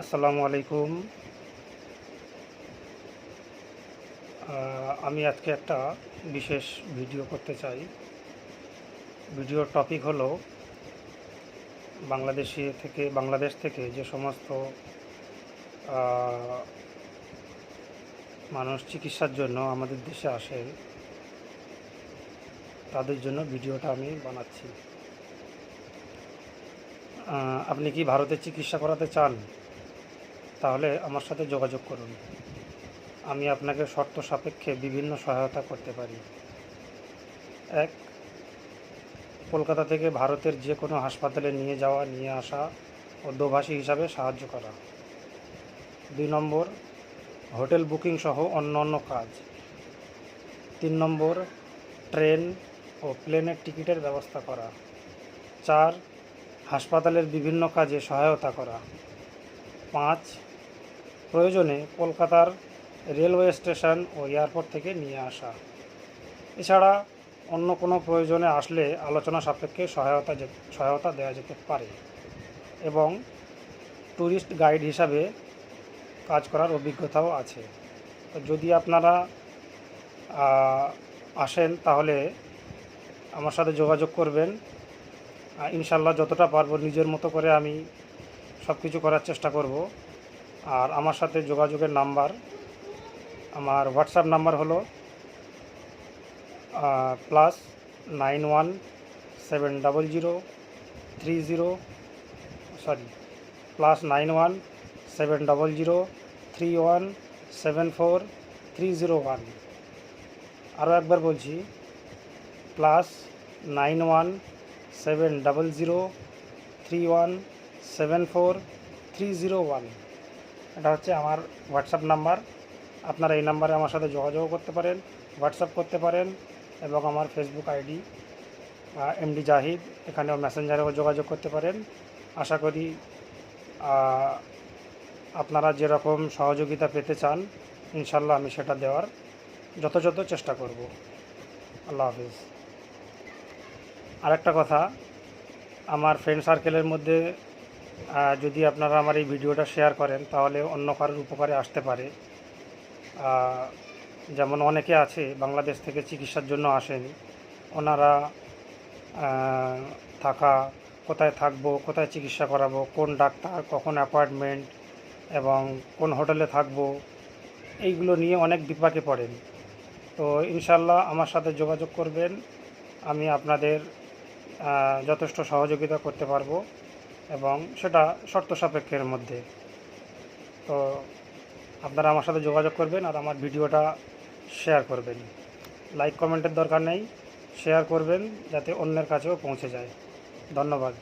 আসসালামু আলাইকুম। আমি আজকে একটা বিশেষ ভিডিও করতে চাই। ভিডিওর টপিক হলো বাংলাদেশ থেকে যে সমস্ত আহ, মানুষ চিকিৎসার জন্য আমাদের দেশে আসে, তাদের জন্য ভিডিওটা আমি বানাচ্ছি। আপনি কি ভারতে চিকিৎসা করাতে চান? তাহলে আমার সাথে যোগাযোগ করুন। আমি আপনাকে শর্ত সাপেক্ষে বিভিন্ন সহায়তা করতে পারি। এক, কলকাতা থেকে ভারতের যে কোনো হাসপাতালে নিয়ে আসা ও দোভাষী হিসাবে সাহায্য করা। 2 নম্বর, হোটেল বুকিং সহ অন্যান্য কাজ। 3 নম্বর, ট্রেন ও প্লেনের টিকিটের ব্যবস্থা করা। 4, হাসপাতালের বিভিন্ন কাজে সহায়তা করা। 5, প্রয়োজনে কলকাতার রেলওয়ে স্টেশন ও এয়ারপোর্ট থেকে নিয়ে আসা। এছাড়া অন্য কোনো প্রয়োজনে আসলে আলোচনা সাপেক্ষে সহায়তা দেওয়া যেতে পারে এবং ট্যুরিস্ট গাইড হিসাবে কাজ করার অভিজ্ঞতাও আছে। তো যদি আপনারা আসেন তাহলে আমার সাথে যোগাযোগ করবেন। ইনশাল্লাহ যতটা পারবো নিজের মতো করে আমি সব কিছু করার চেষ্টা করব। আর আমার সাথে যোগাযোগের নাম্বার, আমার হোয়াটসঅ্যাপ নাম্বার হলো +91 700 31 আরও একবার বলছি, +91 700 31 74 301। এটা হচ্ছে আমার হোয়াটসঅ্যাপ নাম্বার। আপনারা এই নাম্বারে আমার সাথে যোগাযোগ করতে পারেন, হোয়াটসঅ্যাপ করতে পারেন এবং আমার ফেসবুক আইডি এমডি জাহিদ, এখানেও মেসেঞ্জারেও যোগাযোগ করতে পারেন। আশা করি আপনারা যেরকম সহযোগিতা পেতে চান ইনশাল্লাহ আমি সেটা দেওয়ার যথাযথ চেষ্টা করব। আল্লাহ হাফিজ। আরেকটা কথা, আমার ফ্রেন্ড সার্কেলের মধ্যে যদি আপনারা আমার এই ভিডিওটা শেয়ার করেন তাহলে অন্য কারোর উপকারে আসতে পারে। যেমন অনেকে আছে বাংলাদেশ থেকে চিকিৎসার জন্য আসেন, ওনারা থাকা, কোথায় থাকবো, কোথায় চিকিৎসা করাবো, কোন ডাক্তার, কখন অ্যাপয়েন্টমেন্ট এবং কোন হোটেলে থাকবো, এইগুলো নিয়ে অনেক বিপাকে পড়েন। তো ইনশাল্লাহ আমার সাথে যোগাযোগ করবেন, আমি আপনাদের যথেষ্ট সহযোগিতা করতে পারবো এবং সেটা শর্ত সাপেক্ষের মধ্যে। তো আপনারা আমার সাথে যোগাযোগ করবেন আর আমার ভিডিওটা শেয়ার করবেন। লাইক কমেন্টের দরকার নেই, শেয়ার করবেন যাতে অন্যের কাছেও পৌঁছে যায়। ধন্যবাদ।